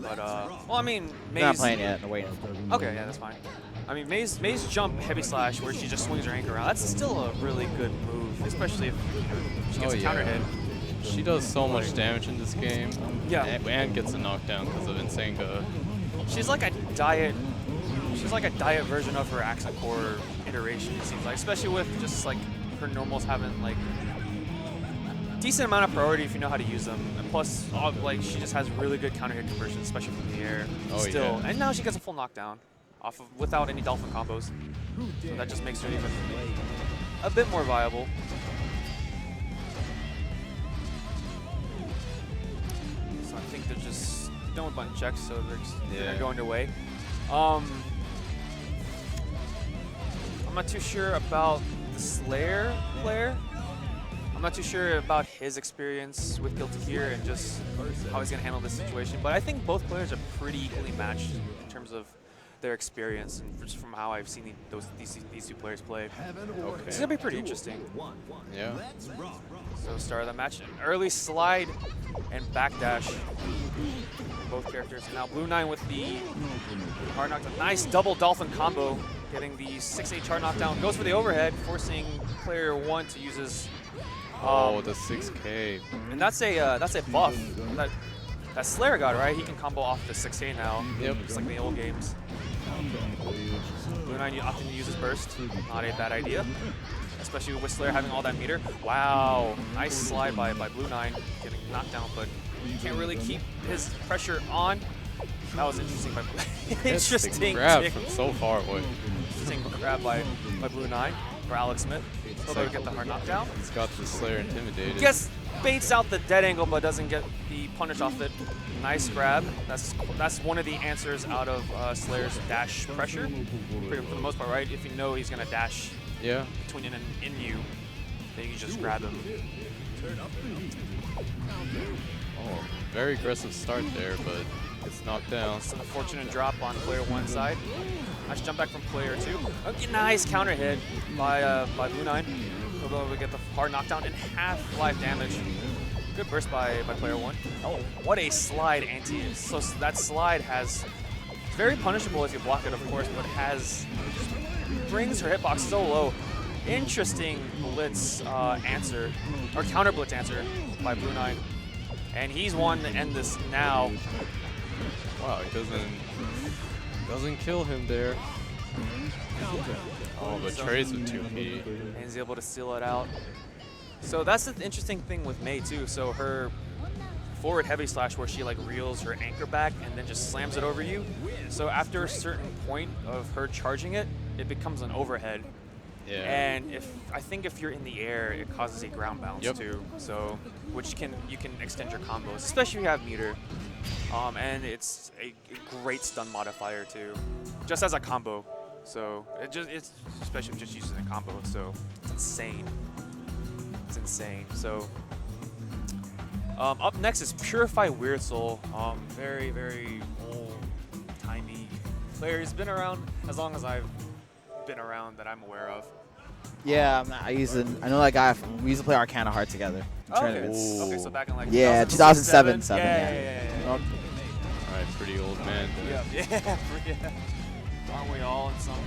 But, well, I mean, They're not May's... playing yet. They're waiting. Okay, yeah, that's fine. I mean, May's jump heavy slash where she just swings her anchor around, that's still a really good move, especially if she gets a counter hit. She does so much damage in this game. Yeah. And gets a knockdown because of Insanga. She's like a diet version of her accent core iteration, it seems like, especially with just like her normals having like decent amount of priority if you know how to use them. And plus, like, she just has really good counter hit conversion, especially from the air. Still, and now she gets a full knockdown off of without any dolphin combos. So that just makes her even a bit more viable. So I think they're just done with button checks, so they're just gonna go underway. I'm not too sure about the Slayer player. I'm not too sure about his experience with Guilty here and just how he's gonna handle this situation. But I think both players are pretty equally matched in terms of their experience and just from how I've seen these two players play. Okay. This is gonna be pretty interesting. Yeah. So start of the match, an early slide and backdash. Both characters. Now Blue 9 with the hard knockdown. Nice double dolphin combo, getting the 6-8 hard knockdown. Goes for the overhead, forcing player 1 to use his. The 6K. And that's a buff that Slayer got, right? He can combo off the 6K now. Yep. Just like in the old games. Blue 9 opting to use his burst. Not a bad idea. Especially with Slayer having all that meter. Wow. Nice slide by Blue 9. Getting knocked down, but he can't really keep his pressure on. That was interesting. Interesting grab from so far away. Interesting grab by Blue 9 for Alex Smith. So they would get the hard knockdown. He's got the Slayer intimidated. Guess baits out the dead angle, but doesn't get the punish off it. Nice grab. That's one of the answers out of Slayer's dash pressure. For the most part, right? If you know he's gonna dash between in and in you, then you can just grab him. Oh, very aggressive start there, but it's knocked down. It's an unfortunate drop on player 1 side. Nice jump back from player 2. Okay, nice counter hit by Blue 9. Although we get the hard knockdown and half life damage. Good burst by player 1. Oh, what a slide anti. So that slide has very punishable if you block it, of course, but brings her hitbox so low. Interesting blitz answer, or counter blitz answer by Blue 9. And he's one to end this now. Wow, he doesn't kill him there. Oh, but trades with 2P. And he's able to seal it out. So that's the interesting thing with May too. So her forward heavy slash where she like reels her anchor back and then just slams it over you. So after a certain point of her charging it, it becomes an overhead. Yeah. And I think if you're in the air, it causes a ground bounce too. So you can extend your combos, especially if you have meter. And it's a great stun modifier too, just as a combo. So it's especially just using a combo. So it's insane. It's insane. So up next is Purify Weird Soul. Very, very old-timey player. He's been around as long as I've been around that I'm aware of. Yeah, I know that guy. We used to play Arcana Heart together. Okay, so back in like 2007. Yeah. All right, pretty old man. Yeah. Aren't we all in some?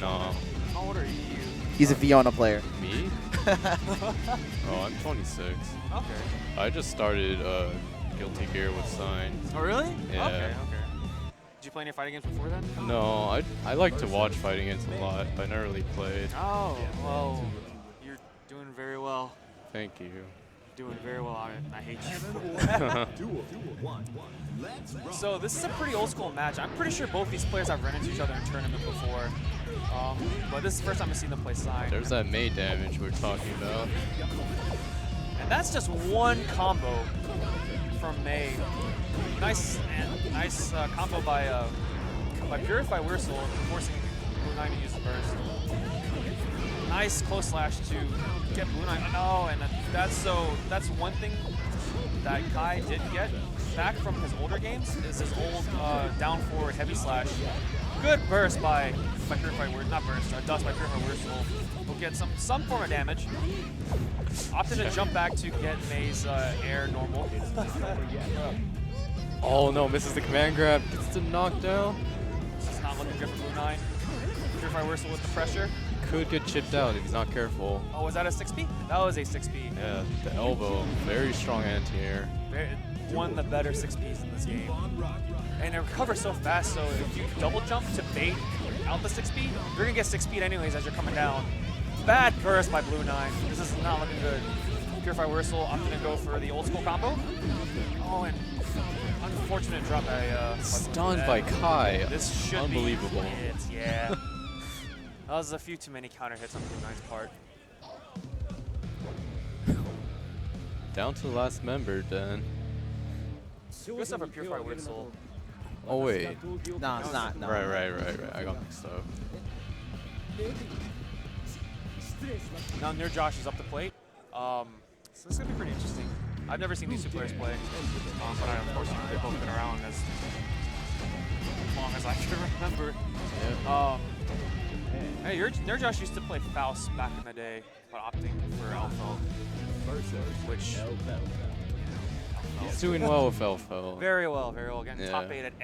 No. How old are you? He's a Fiona player. Me? Oh, I'm 26. Okay. I just started Guilty Gear with Sign. Oh, really? Yeah. Okay. Did you play any fighting games before then? No, I like to watch fighting games a lot, but I never really played. Oh, well, you're doing very well. Thank you. Doing very well on it, and I hate you. So this is a pretty old school match. I'm pretty sure both these players have run into each other in tournament before. But this is the first time I've seen them play Sign. There's that May damage we're talking about. And that's just one combo from May. Nice combo by Purify Weird Soul, forcing Blue 9 to use the burst. Nice close slash to get Blue 9. No, and that's one thing that Kai did get back from his older games is his old down forward heavy slash. Good burst by Purify Weird, not burst, dust by Purify Weird Soul. Will get some form of damage. Opted to jump back to get May's air normal. Oh no, misses the command grab. Gets the knockdown. This is not looking good for Blue 9. Purify Whistle with the pressure. Could get chipped out if he's not careful. Oh, was that a 6B? That was a 6B. Yeah, the elbow. Very strong anti-air. One of the better 6Bs in this game. And it recovers so fast, so if you double jump to bait out the 6B, you're going to get 6 speed anyways as you're coming down. Bad burst by Blue 9. This is not looking good. Purify Whistle, I'm going to go for the old school combo. Oh, and unfortunate drop by Stunned by Kai. This should Unbelievable. be it, yeah. That was a few too many counter hits on Blue 9's part. Down to the last member then. Good stuff for Purify Whistle. Oh wait. No, it's not. No. Right. I got mixed up. Now Nerd Josh is up the plate. So this is going to be pretty interesting. I've never seen these two players play, but I, of course, they've both been around as long as I can remember. Yeah. Hey, Nerd Josh used to play Faust back in the day, but opting for Alpha, which He's doing well with Elfo. very well, getting Yeah. top 8 at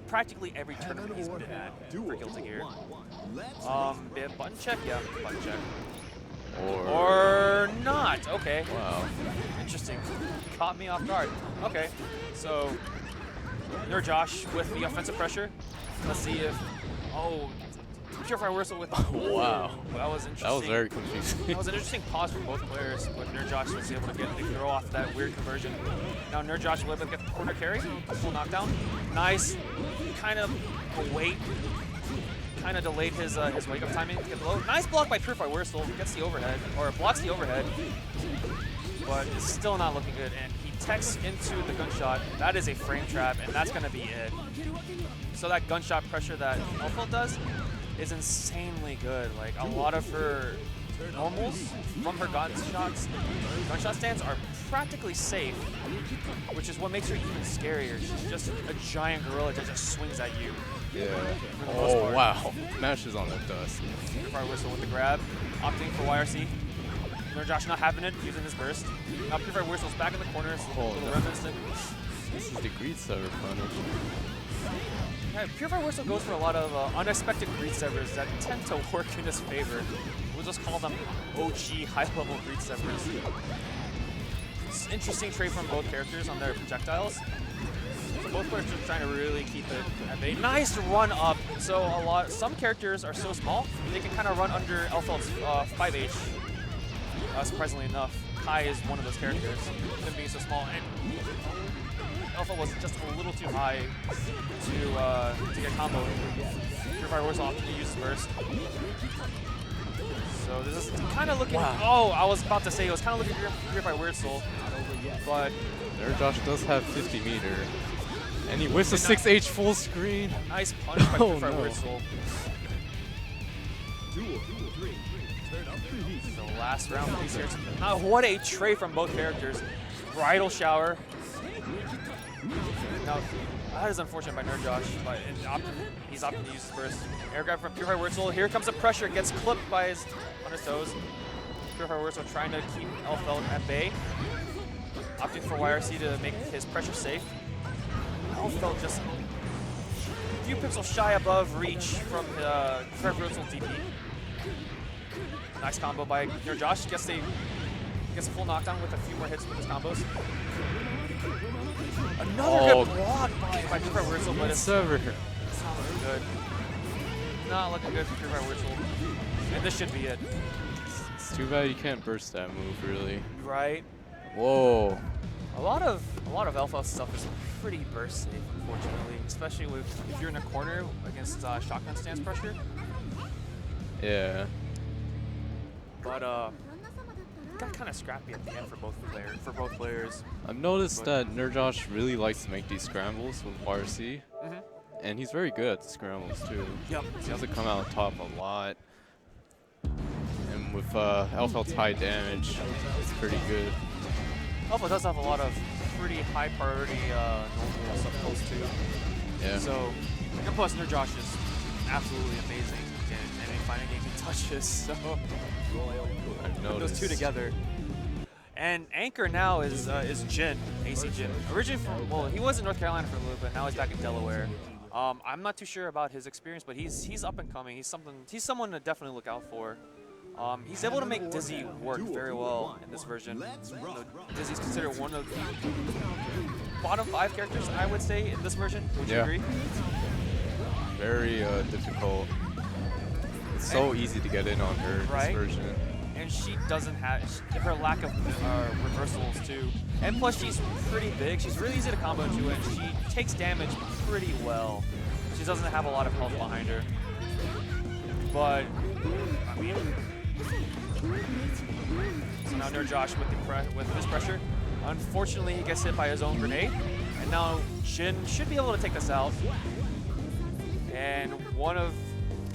practically every tournament he's been at for Guilty Gear. Button check, yeah, button check. Or not, okay. Wow. Interesting. Caught me off guard. Okay, so Nerd Josh with the offensive pressure. Let's see if, Purify Whistle with, Wow. That was interesting. That was very confusing. That was an interesting pause for both players, but Nerd Josh was able to get the throw off that weird conversion. Now Nerd Josh will be able to get the corner carry, full knockdown. Nice, kind of wait. Kind of delayed his wake-up timing to get low. Nice block by Purify Whistle. Gets the overhead, or blocks the overhead, but it's still not looking good. And he techs into the gunshot. That is a frame trap, and that's going to be it. So that gunshot pressure that Elfeld does is insanely good. Like, a lot of her normals from her gunshot stance are practically safe, which is what makes her even scarier. She's just a giant gorilla that just swings at you. Yeah. Oh, wow. Mashes on the dust. Purify Whistle with the grab, opting for YRC. Nerd Josh not having it, using his burst. Now Purify Whistle's back in the corner, so a little reminiscent. This is the greed sever punish. Yeah, Purify Whistle goes for a lot of unexpected greed severs that tend to work in his favor. We'll just call them OG high-level greed severs. It's interesting trade from both characters on their projectiles. So both players are trying to really keep it at bay. Nice run up. So some characters are so small, they can kind of run under Elfeld's 5H. Surprisingly enough, Kai is one of those characters, him being so small. And Elfeld was just a little too high to get combo. Purify Whistle opting to use burst. So this is kind of looking. Wow. Oh, I was about to say it was kind of looking Purify Whistle, but Nerd Josh does have 50 meter. And he whiffs a 6H full screen. Nice punch by Purify Whistle. The last round of these here. What a trade from both characters. Bridal shower. Now, that is unfortunate by Nerd Josh, but he's opting to use his burst. Air grab from Purify Whistle. Here comes the pressure. Gets clipped on his toes. Purify Whistle trying to keep Elfeld at bay. Opting for YRC to make his pressure safe. Elfeld just a few pixels shy above reach from Purify Whistle DP. Nice combo by Nerd Josh. Gets a full knockdown with a few more hits with his combos. Another good block by Purify Whistle, but it's not looking good. Not looking good for Purify Whistle. And this should be it. It's too bad you can't burst that move, really. Right? Whoa. A lot of Alpha stuff is pretty burst safe, unfortunately, especially if you're in a corner against shotgun stance pressure. Yeah. But got kind of scrappy at the end for both players. I've noticed that Nerd Josh really likes to make these scrambles with YRC, and he's very good at the scrambles too. Yep. He has to come out on top a lot, and with Elfeld's high damage, it's pretty good. Alpha does have a lot of pretty high priority normal stuff close too. Yeah. So, and plus Nerd Josh is absolutely amazing in any fighting game he touches. So, I've noticed. those two together. And anchor now is Jin, AC Jin. Originally from, well, he was in North Carolina for a little bit. Now he's back in Delaware. I'm not too sure about his experience, but he's up and coming. He's someone to definitely look out for. He's able to make Dizzy work very well in this version. Dizzy's considered one of the bottom 5 characters, I would say, in this version. Would you agree? Very difficult. It's so easy to get in on her in this version. And she doesn't have her lack of reversals too. And plus she's pretty big. She's really easy to combo into, and she takes damage pretty well. She doesn't have a lot of health behind her. But I mean, so now Nerd Josh with his pressure. Unfortunately, he gets hit by his own grenade, and now Jin should be able to take this out. And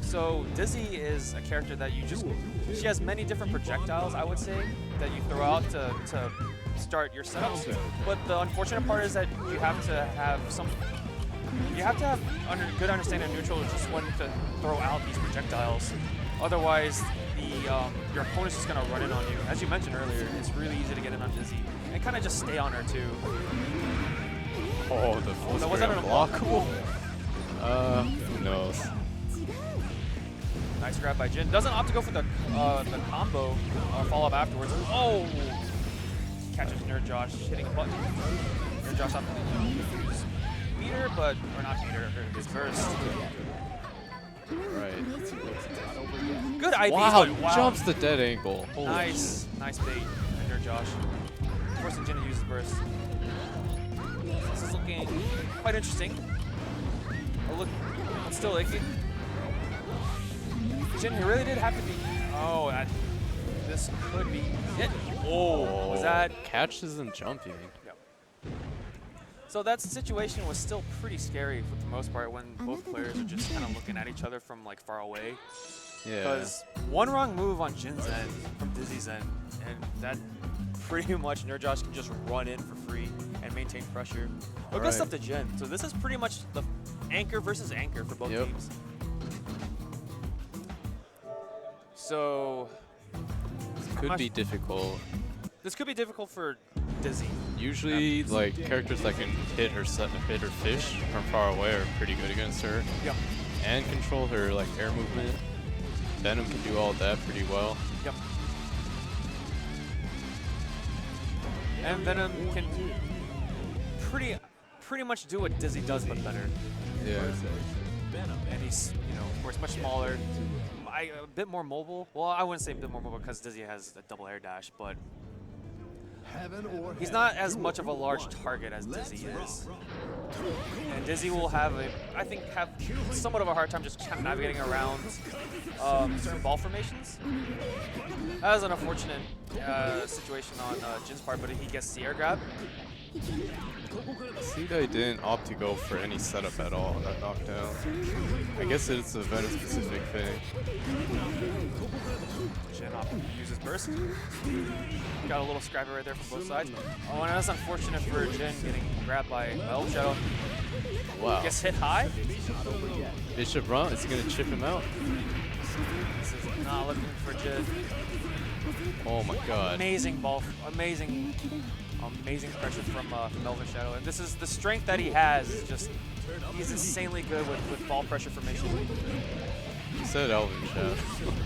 so Dizzy is a character that she has many different projectiles, I would say, that you throw out to start your setups. But the unfortunate part is that you have to have good understanding of neutral just when to throw out these projectiles. Otherwise, your opponent's just gonna run in on you. As you mentioned earlier, it's really easy to get in on Dizzy and kind of just stay on her too. Oh, the full screen unblockable. Who knows? Nice grab by Jin. Doesn't opt to go for the combo follow up afterwards. Oh! Catches Nerd Josh hitting a button. Nerd Josh up to use meter, or not meter, his burst. Right. Good IV. Wow, jumps the dead angle. Holy nice bait by Nerd Josh. Forcing Jin to use his burst. This is looking quite interesting. It's still icky. Jin, he really did have to be. Oh, this could be it. Oh, was that? Catches him jumping. Yep. So that situation was still pretty scary for the most part when both players are just kind of looking at each other from like far away. Yeah. Because one wrong move on Jin's end, from Dizzy's end, and that pretty much Nerd Josh can just run in for free and maintain pressure. But good stuff to Jin. So this is pretty much the anchor versus anchor for both teams. So this could be difficult. This could be difficult for Dizzy. Usually, like characters that can hit her fish from far away are pretty good against her. Yep. And control her like air movement. Venom can do all that pretty well. Yep. And Venom can pretty much do what Dizzy does, but better. Yeah. And he's, of course, much smaller. A bit more mobile. Well, I wouldn't say a bit more mobile because Dizzy has a double air dash, but he's not as much of a large target as Dizzy is. And Dizzy will have somewhat of a hard time just kind of navigating around certain ball formations. That was an unfortunate situation on Jin's part, but he gets the air grab. See that he didn't opt to go for any setup at all on that knockdown. I guess it's a Venom specific thing. Jin uses burst. Got a little scrappy right there from both sides. Oh, and that's unfortunate for Jin getting grabbed by Elf Shadow. Wow. Gets hit high. Bishop run, is he gonna chip him out? This is not looking for Jin. Oh my god. Amazing pressure from Elven Shadow, and this is the strength that he has. He's insanely good with ball pressure formation. You said Elven Shadow.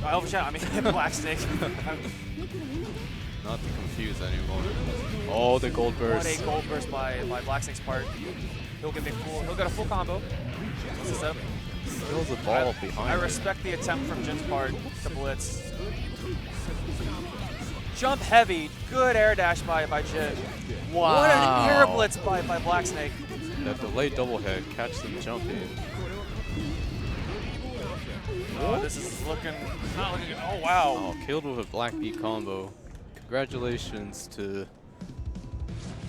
Elven Shadow, I mean Black Snake. Not to confuse anyone. Oh, the gold burst. What a gold burst by Black Snake's part. He'll get a full combo. What's the setup? Steals the ball behind. I respect the attempt from Jin's part to blitz. Jump heavy, good air dash by Jin. Wow. What an air blitz by Black Snake. That delayed double head, catch them jumping. Oh, this is not looking good. Oh, wow. Oh, killed with a Black Beat combo. Congratulations to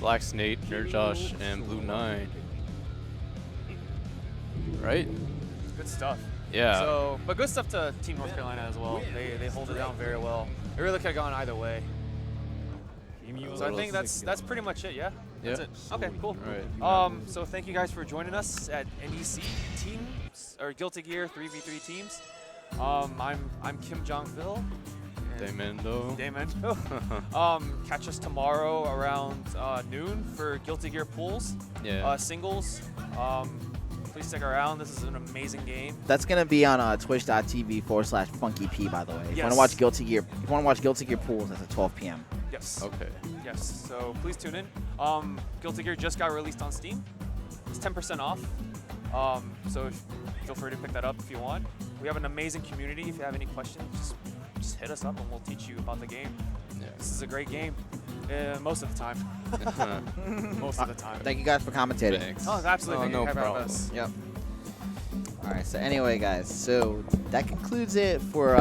Black Snake, Nerd Josh, and Blue 9. Right? Good stuff. Yeah. So, but good stuff to Team North Carolina as well. They hold it down very well. It really could have gone either way. So I think that's pretty much it, yeah? That's it. Okay, cool. All right. So thank you guys for joining us at NEC teams, or Guilty Gear 3v3 teams. I'm Kim Jong-Phil, Daymendo. Daymendo. Catch us tomorrow around noon for Guilty Gear pools. Yeah. Singles. Please stick around. This is an amazing game. That's gonna be on twitch.tv/funkyp, by the way. If you Yes. want to watch Guilty Gear, pools, that's at 12 p.m. Yes. Okay. Yes. So please tune in. Guilty Gear just got released on Steam. It's 10% off. So feel free to pick that up if you want. We have an amazing community. If you have any questions, just hit us up and we'll teach you about the game. Yeah. This is a great game. Most of the time. Most of the time. Thank you guys for commentating. Thanks. Oh, absolutely. Oh, no Thank you for having problem. us. Yep. All right. So anyway, guys. So that concludes it for